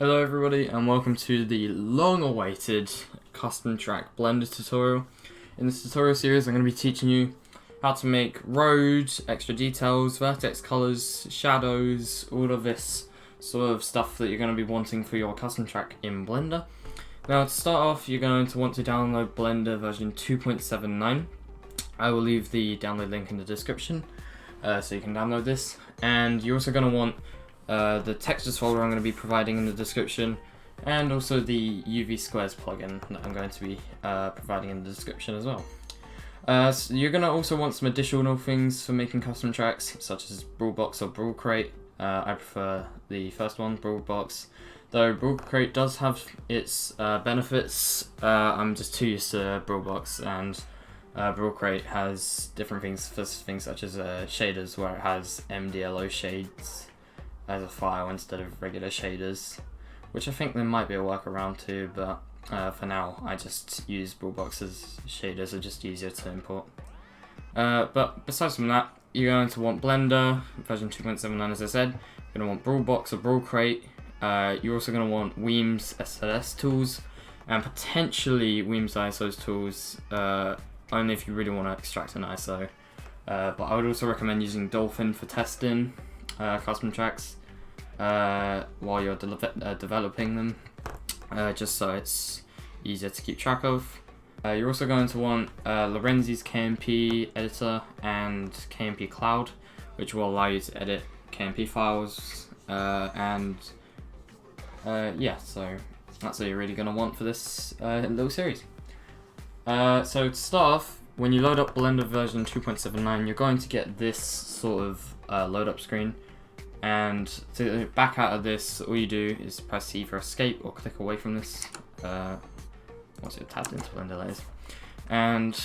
Hello everybody and welcome to the long-awaited custom track Blender tutorial. In this tutorial series I'm going to be teaching you how to make roads, extra details, vertex colors, shadows, all of this sort of stuff that you're going to be wanting for your custom track in Blender. Now to start off you're going to want to download Blender version 2.79. I will leave the download link in the description so you can download this, and you're also going to want the textures folder I'm going to be providing in the description, and also the UV Squares plugin that I'm going to be providing in the description as well. So you're going to also want some additional things for making custom tracks, such as Brawlbox or Brawl Crate. I prefer the first one, Brawlbox, though Brawl Crate does have its benefits. I'm just too used to Brawlbox, and Brawl Crate has different things for things such as shaders, where it has MDLO shades as a file instead of regular shaders, which I think there might be a workaround to, but for now I just use Brawlbox's shaders, they're just easier to import. But besides from that, you're going to want Blender version 2.79 as I said, you're going to want Brawlbox or Brawl Crate, you're also going to want Weems SLS tools, and potentially Weems ISO's tools, only if you really want to extract an ISO. But I would also recommend using Dolphin for testing custom tracks while you're developing them, just so it's easier to keep track of. You're also going to want Lorenzi's KMP editor and KMP Cloud, which will allow you to edit KMP files, and yeah, so that's what you're really going to want for this little series. So to start off, when you load up Blender version 2.79, you're going to get this sort of load up screen, and to back out of this, all you do is press either escape or click away from this once you're tapped into Blender, that is. And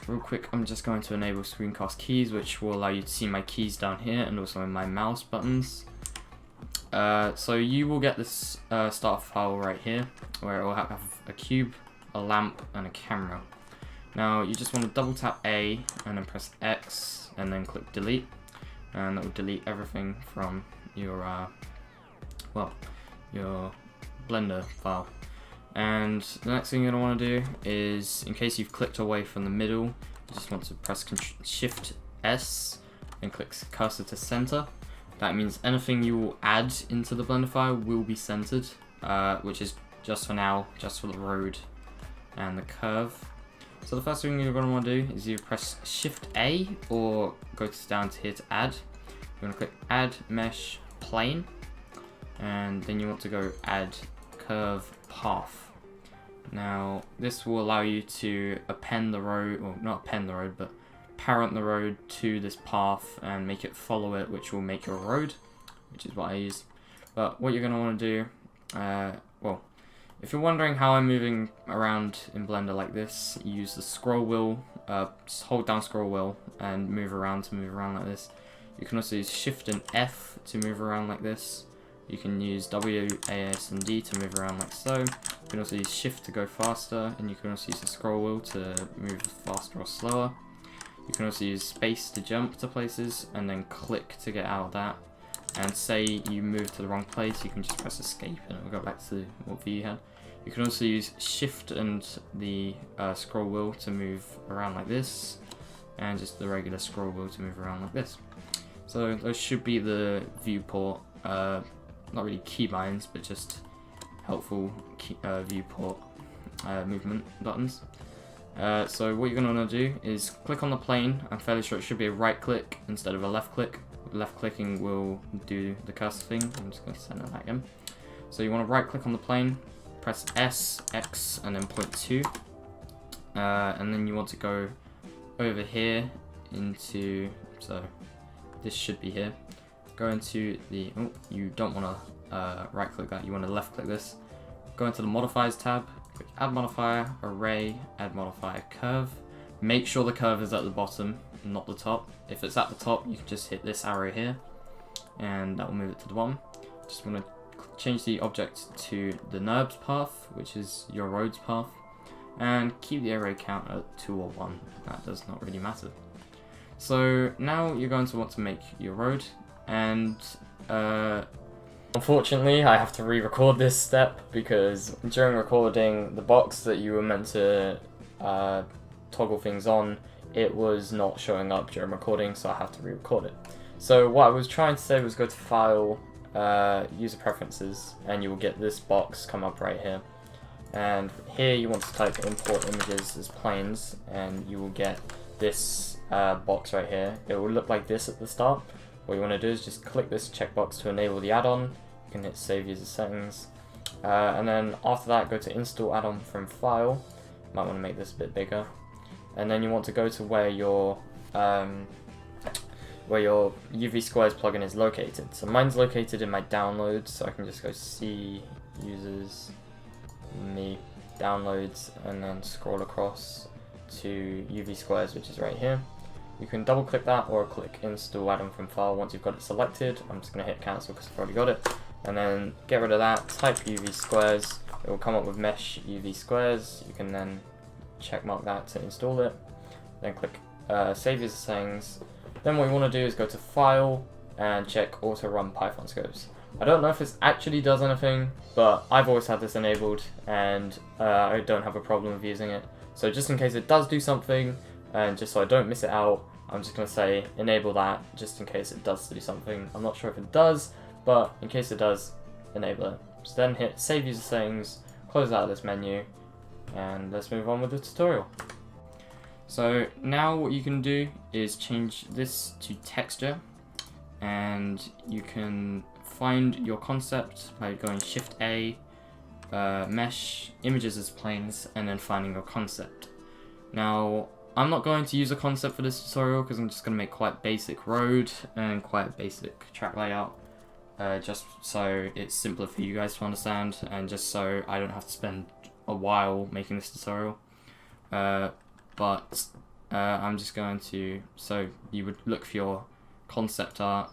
real quick, I'm just going to enable screencast keys, which will allow you to see my keys down here and also in my mouse buttons. So you will get this start file right here, where it will have a cube, a lamp, and a camera. Now you just want to double tap A and then press X and then click delete, and that will delete everything from your your Blender file. And the next thing you're going to want to do is, in case you've clicked away from the middle, you just want to press Shift S and click cursor to center. That means anything you will add into the Blender file will be centered, which is just for now, just for the road and the curve. So the first thing you're going to want to do is you press Shift A or go down to here to add. You're going to click Add Mesh Plane, and then you want to go Add Curve Path. Now this will allow you to append the road, or not append the road, but parent the road to this path and make it follow it, which will make your road, which is what I use. But what you're going to want to do, well, if you're wondering how I'm moving around in Blender like this, you use the scroll wheel, just hold down scroll wheel and move around like this. You can also use Shift and F to move around like this. You can use W, A, S, and D to move around like so. You can also use Shift to go faster, and you can also use the scroll wheel to move faster or slower. You can also use space to jump to places, and then click to get out of that. And say you move to the wrong place, you can just press escape and it will go back to what view you had. You can also use Shift and the scroll wheel to move around like this, and just the regular scroll wheel to move around like this. So those should be the viewport, not really keybinds, but just helpful viewport movement buttons. So what you're going to want to do is click on the plane. I'm fairly sure it should be a right click instead of a left click. Left clicking will do the cursor thing. I'm just going to send it back in. So you want to right click on the plane, press S, X, and then point 2. And then you want to go over here into, so this should be here. Go into the, oh, you don't want to right click that, you want to left click this. Go into the modifiers tab, click add modifier, array, add modifier, curve. Make sure the curve is at the bottom, not the top. If it's at the top, you can just hit this arrow here, and that will move it to the bottom. Just want to change the object to the NURBS path, which is your roads path, and keep the array count at 2 or 1. That does not really matter. So now you're going to want to make your road, and Unfortunately, I have to re-record this step because during recording, the box that you were meant to toggle things on, it was not showing up during recording, so I have to re-record it. So what I was trying to say was go to File, User Preferences, and you will get this box come up right here. And here you want to type Import Images as Planes, and you will get this box right here. It will look like this at the start. What you want to do is just click this checkbox to enable the add-on. You can hit Save User Settings. And then after that, go to Install Add-on from File. Might want to make this a bit bigger. And then you want to go to where your UV Squares plugin is located. So mine's located in my downloads, so I can just go C, Users, Me, Downloads, and then scroll across to UV Squares, which is right here. You can double click that or click Install Add-on from File once you've got it selected. I'm just going to hit Cancel because I've already got it. And then get rid of that, type UV Squares. It will come up with Mesh UV Squares. You can then checkmark that to install it. Then click Save User Settings. Then what you want to do is go to File and check Auto Run Python Scopes. I don't know if this actually does anything, but I've always had this enabled and I don't have a problem with using it. So just in case it does do something, and just so I don't miss it out, I'm just going to say enable that just in case it does do something. I'm not sure if it does, but in case it does, enable it. So then hit Save User Settings, close out of this menu, and let's move on with the tutorial. So now what you can do is change this to texture, and you can find your concept by going Shift A, Mesh, Images as Planes, and then finding your concept. Now, I'm not going to use a concept for this tutorial because I'm just going to make quite basic road and quite basic track layout, just so it's simpler for you guys to understand and just so I don't have to spend a while making this tutorial. But I'm just going to, so you would look for your concept art,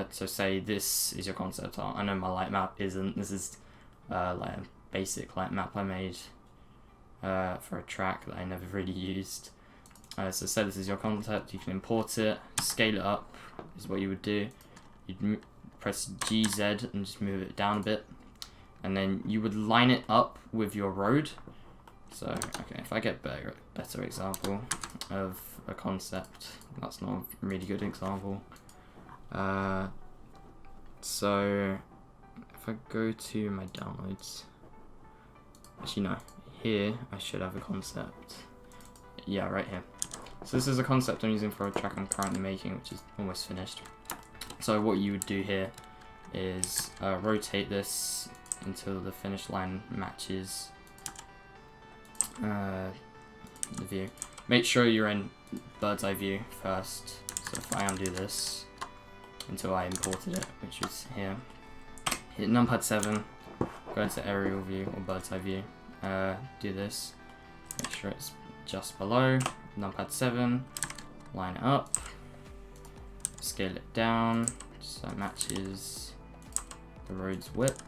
so say this is your concept art. I know my light map isn't, this is like a basic light map I made for a track that I never really used. So say this is your concept, you can import it, scale it up is what you would do. You'd press GZ and just move it down a bit, and then you would line it up with your road. So, okay, if I get better example of a concept, that's not a really good example. So, if I go to my downloads, actually no, here I should have a concept. Yeah, right here. So this is a concept I'm using for a track I'm currently making, which is almost finished. So what you would do here is rotate this until the finish line matches the view. Make sure you're in bird's eye view first. So if I undo this until I imported it, which is here, hit numpad 7, go into aerial view or bird's eye view, do this, make sure it's just below, numpad 7, line it up, scale it down so it matches the road's width,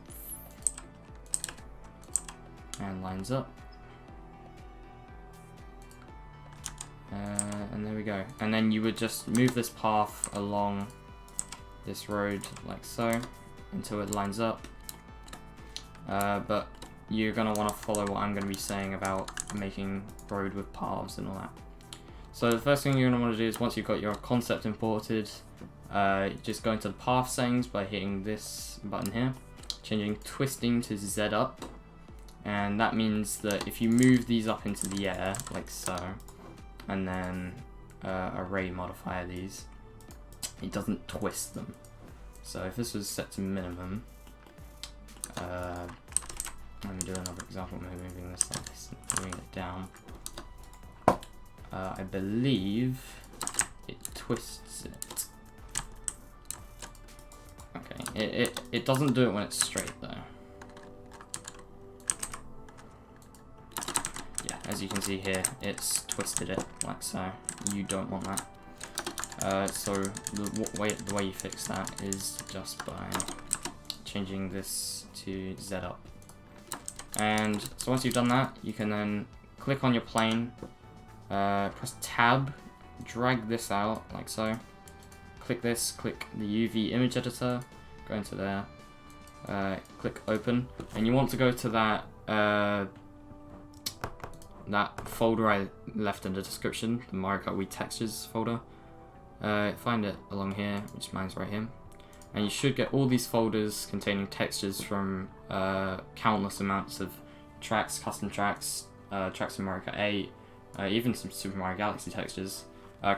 and lines up. And there we go. And then you would just move this path along this road like so until it lines up. But you're going to want to follow what I'm going to be saying about making road with paths and all that. So the first thing you're going to want to do is once you've got your concept imported, just go into the path settings by hitting this button here, changing twisting to Z up. And that means that if you move these up into the air like so, and then array modifier these, it doesn't twist them. So if this was set to minimum, let me do another example, maybe moving this like this and moving it down. I believe it twists it. Okay, it doesn't do it when it's straight though. As you can see here, it's twisted it like so. You don't want that. So the way you fix that is just by changing this to Z up. And so once you've done that, you can then click on your plane, press Tab, drag this out like so. Click this, click the UV image editor, go into there, click open, and you want to go to that that folder I left in the description, the Mario Kart Wii Textures folder. Find it along here, which mine's right here. And you should get all these folders containing textures from countless amounts of tracks, custom tracks, tracks in Mario Kart 8, even some Super Mario Galaxy textures.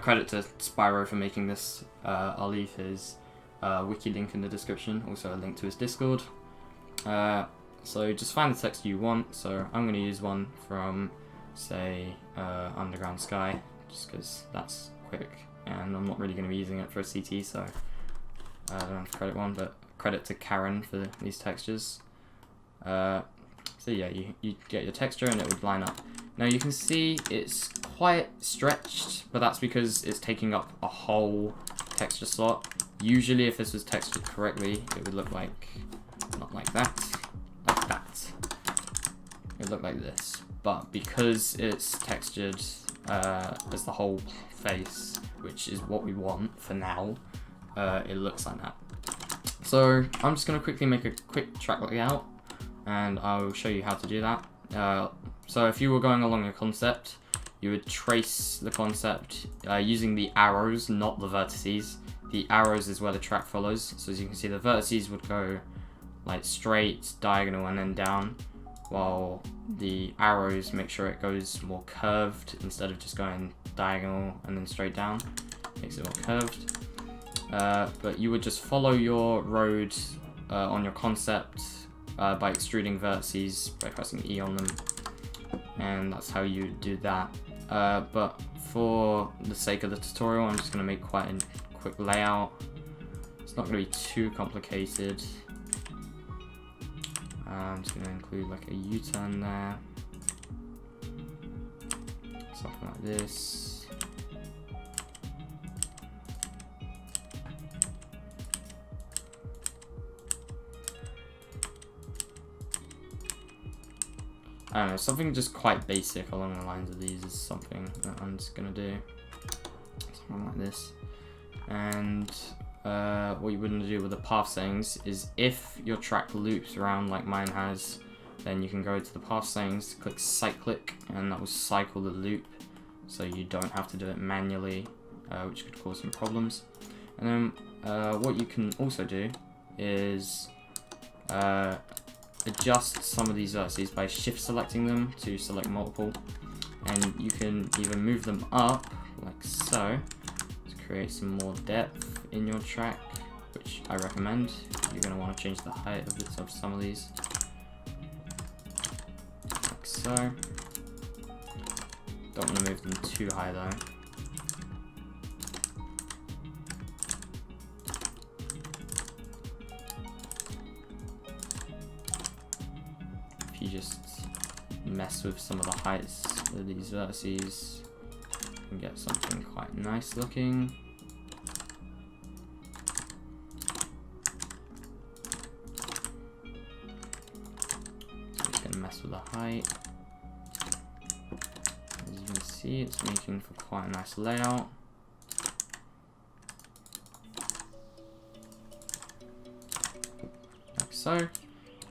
Credit to Spyro for making this. I'll leave his wiki link in the description, also a link to his Discord. So just find the texture you want. So I'm going to use one from, say, Underground Sky, just because that's quick, and I'm not really going to be using it for a CT, so I don't have to credit one, but credit to Karen for these textures. So yeah, you get your texture and it would line up. Now you can see it's quite stretched, but that's because it's taking up a whole texture slot. Usually if this was textured correctly, it would look like, not like that, like that. It would look like this. But because it's textured as the whole face, which is what we want for now, it looks like that. So I'm just going to quickly make a quick track layout, and I'll show you how to do that. So if you were going along a concept, you would trace the concept using the arrows, not the vertices. The arrows is where the track follows. So as you can see, the vertices would go like straight, diagonal, and then down, while the arrows make sure it goes more curved instead of just going diagonal and then straight down. Makes it more curved. But you would just follow your road on your concept by extruding vertices by pressing E on them, and that's how you do that. But for the sake of the tutorial, I'm just going to make quite a quick layout. It's not going to be too complicated. I'm just going to include like a U-turn there, something like this. I don't know, something just quite basic along the lines of these is something that I'm just going to do. Something like this. And what you wouldn't do with the path settings is if your track loops around like mine has, then you can go to the path settings, click cyclic, and that will cycle the loop, so you don't have to do it manually, which could cause some problems. And then what you can also do is adjust some of these vertices by shift selecting them to select multiple, and you can even move them up like so to create some more depth in your track, which I recommend. You're going to want to change the height of some of these like so. Don't want to move them too high though. You just mess with some of the heights of these vertices and get something quite nice looking. So just gonna mess with the height. As you can see, it's making for quite a nice layout. Like so. And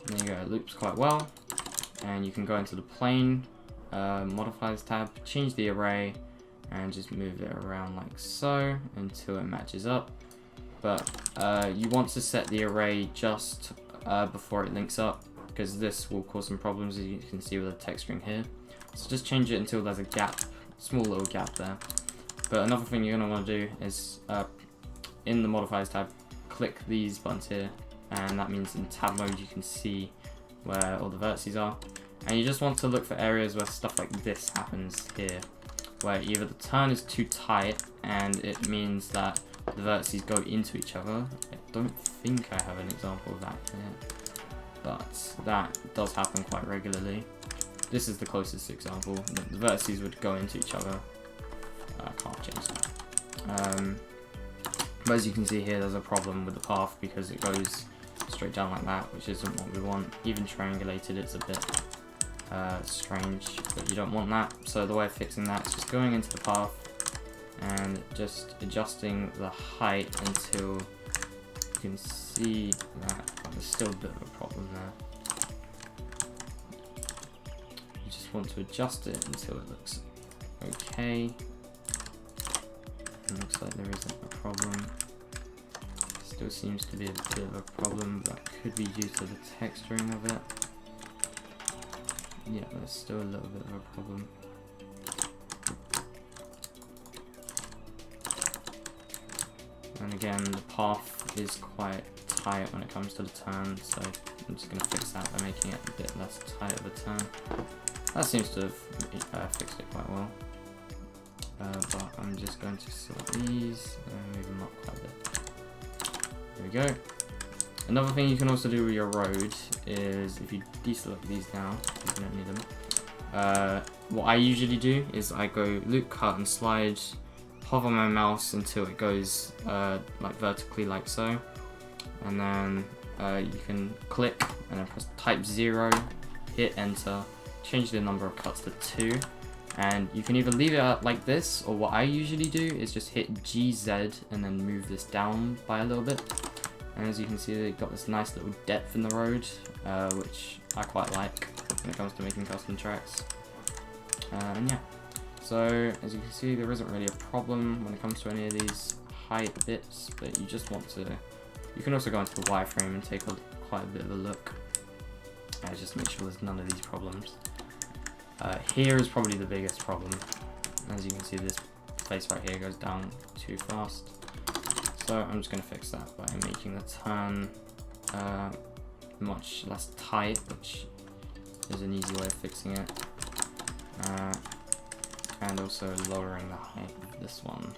there you go, it loops quite well. And you can go into the plane modifiers tab, change the array, and just move it around like so until it matches up. But you want to set the array just before it links up, because this will cause some problems, as you can see with the texturing here. So just change it until there's a gap, small little gap there. But another thing you're going to want to do is in the modifiers tab, click these buttons here, and that means in tab mode you can see where all the vertices are, and you just want to look for areas where stuff like this happens here, where either the turn is too tight and it means that the vertices go into each other. I don't think I have an example of that here, but that does happen quite regularly. This is the closest example. The vertices would go into each other. I can't change that. But as you can see here, there's a problem with the path because it goes straight down like that, which isn't what we want. Even triangulated, it's a bit strange, but you don't want that. So the way of fixing that is just going into the path and just adjusting the height until can see that there's still a bit of a problem there. You just want to adjust it until it looks okay. It looks like there isn't a problem. Still seems to be a bit of a problem, but that could be due to the texturing of it. Yeah, there's still a little bit of a problem. And again, the path is quite tight when it comes to the turn, so I'm just going to fix that by making it a bit less tight of a turn. That seems to have fixed it quite well. But I'm just going to select these and move them up quite a bit. There we go. Another thing you can also do with your road is if you deselect these now, because you don't need them. What I usually do is I go loop, cut, and slide. Hover my mouse until it goes like vertically, like so, and then you can click and then press type 0, hit enter, change the number of cuts to 2, and you can either leave it out like this, or what I usually do is just hit GZ and then move this down by a little bit. And as you can see, they've got this nice little depth in the road, which I quite like when it comes to making custom tracks. And yeah. So, as you can see, there isn't really a problem when it comes to any of these height bits, but you just want to... You can also go into the wireframe and take quite a bit of a look. Just make sure there's none of these problems. Here is probably the biggest problem. As you can see, this place right here goes down too fast. So I'm just going to fix that by making the turn much less tight, which is an easy way of fixing it. And also lowering the height of this one.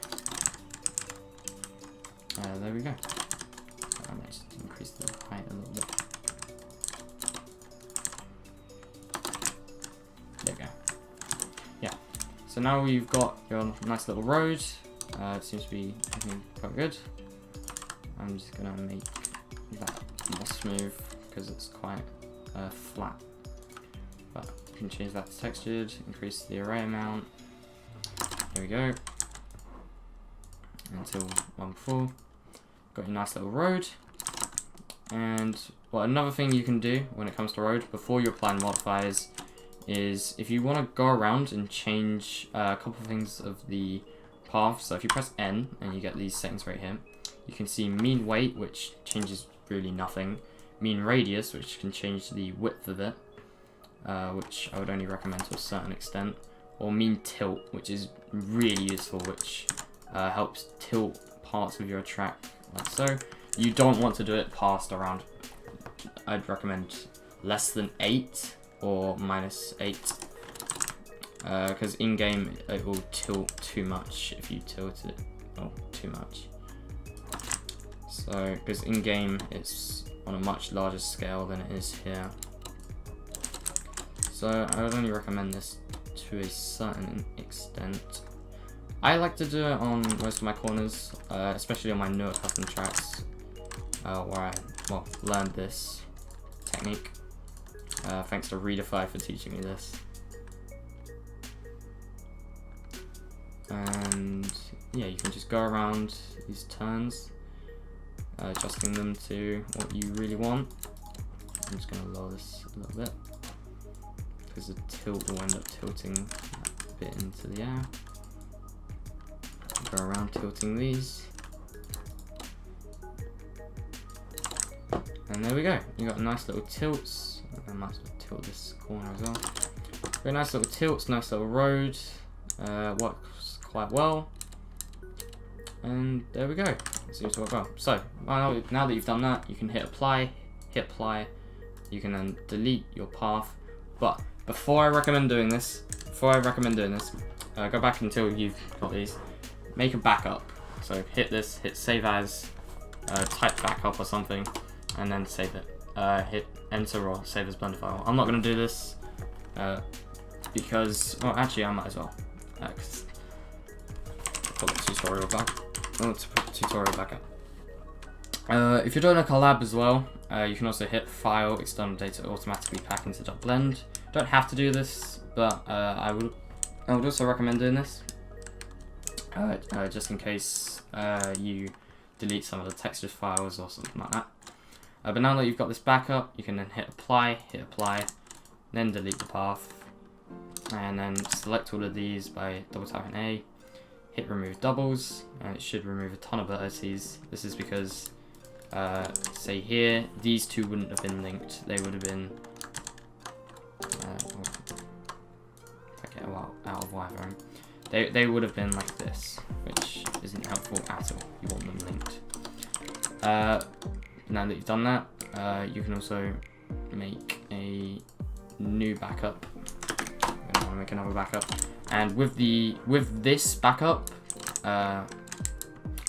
There we go. I might just increase the height a little bit. There we go. Yeah. So now we've got your nice little road. It seems to be looking quite good. I'm just gonna make that more smooth because it's quite flat. But you can change that to textured, increase the array amount. There we go. Until 1.4. Got your nice little road. And well, another thing you can do when it comes to road before you apply modifiers is if you want to go around and change a couple of things of the path. So if you press N and you get these settings right here, you can see mean weight, which changes really nothing. Mean radius, which can change the width of it, which I would only recommend to a certain extent. Or mean tilt, which is really useful, which helps tilt parts of your track like so. You don't want to do it past around, I'd recommend less than 8 or -8, because in-game it will tilt too much if you tilt it too much. So, because in-game it's on a much larger scale than it is here. So I would only recommend this to a certain extent. I like to do it on most of my corners, especially on my newer custom tracks, where I learned this technique. Thanks to Redefy for teaching me this. And yeah, you can just go around these turns, adjusting them to what you really want. I'm just going to lower this a little bit, because the tilt will end up tilting that bit into the air. Go around tilting these. And there we go. You got nice little tilts. I might as well tilt this corner as well. Very nice little tilts, nice little road. Works quite well. And there we go. It seems to work well. So, now that you've done that, you can hit apply. You can then delete your path. But before I recommend doing this, go back until you've got these. Make a backup. So hit this, hit save as, type backup or something, and then save it. Hit enter or save as blender file. I'm not going to do this because, well, actually I might as well. Cause I'll put the tutorial back. Let's put the tutorial back up. If you're doing a collab as well, you can also hit file, external data automatically pack into .blend. Don't have to do this, but I would also recommend doing this. Just in case you delete some of the texture files or something like that. But now that you've got this backup, you can then hit apply, then delete the path, and then select all of these by double tapping A, hit remove doubles, and it should remove a ton of vertices. This is because, say here, these two wouldn't have been linked. They would have been, if I get out of wireframe, they would have been like this, which isn't helpful at all. You want them linked. Now that you've done that, you can also make a new backup. I'm gonna make another backup, and with this backup,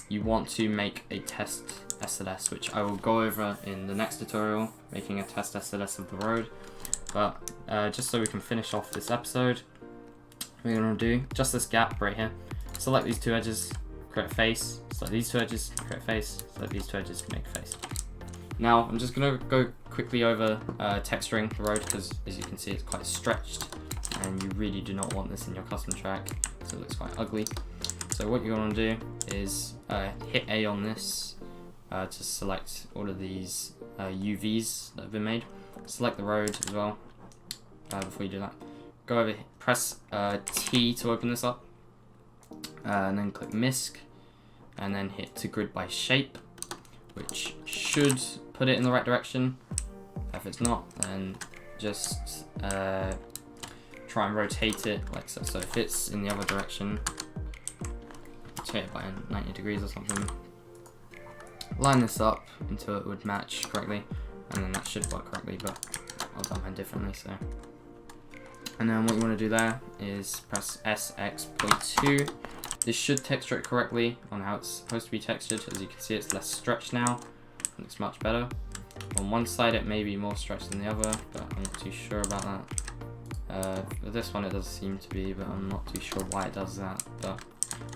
you want to make a test SLS, which I will go over in the next tutorial, making a test SLS of the road. But just so we can finish off this episode, we're gonna do just this gap right here. Select these two edges, create a face. Select these two edges, create a face. Select these two edges, make a face. Now I'm just gonna go quickly over texturing the road, because as you can see, it's quite stretched, and you really do not want this in your custom track, so it looks quite ugly. So what you're gonna do is hit A on this to select all of these UVs that have been made. Select the road as well. Before you do that, go over, press T to open this up, and then click MISC, and then hit to grid by shape, which should put it in the right direction. If it's not, then just try and rotate it like so. So if it's in the other direction, rotate it by 90 degrees or something. Line this up until it would match correctly, and then that should work correctly, but I've done mine differently, so. And then what you want to do there is press SX.2. This should texture it correctly on how it's supposed to be textured. As you can see, it's less stretched now. It looks much better. On one side it may be more stretched than the other, but I'm not too sure about that. For this one it does seem to be, but I'm not too sure why it does that. But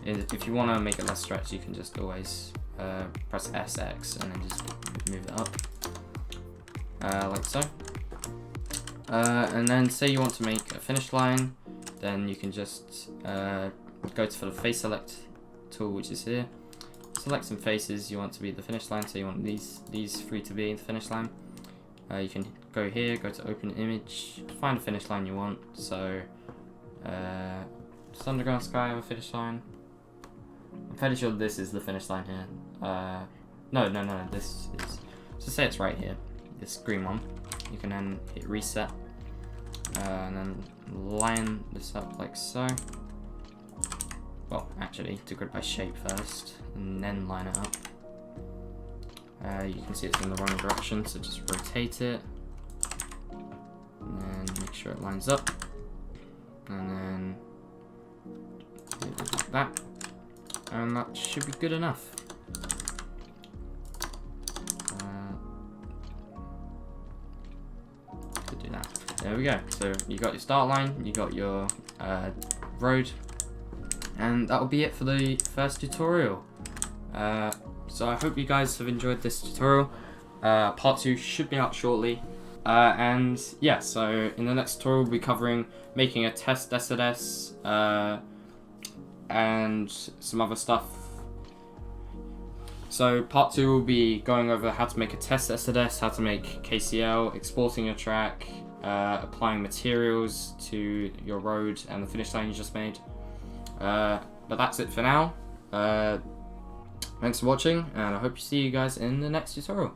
if you want to make it less stretched, you can just always press SX and then just move it up. Like so. And then say you want to make a finish line, then you can just go for the face select tool, which is here. Select some faces you want to be the finish line, so you want these three to be the finish line. You can go here, go to open image, find a finish line you want. So does Underground Sky have a finish line? I'm pretty sure this is the finish line here. No, this is, so say it's right here, this green one. You can then hit reset, and then line this up like so. Well, actually, to grid by shape first, and then line it up. You can see it's in the wrong direction, so just rotate it, and then make sure it lines up, and then do it like that, and that should be good enough. To do that. There we go. So you got your start line, you got your road. And that will be it for the first tutorial. So I hope you guys have enjoyed this tutorial. Part 2 should be out shortly. And yeah, so in the next tutorial we'll be covering making a test SLS and some other stuff. So part 2 will be going over how to make a test SLS, how to make KCL, exporting your track, applying materials to your road and the finish line you just made. But that's it for now. Thanks for watching, and I hope to see you guys in the next tutorial.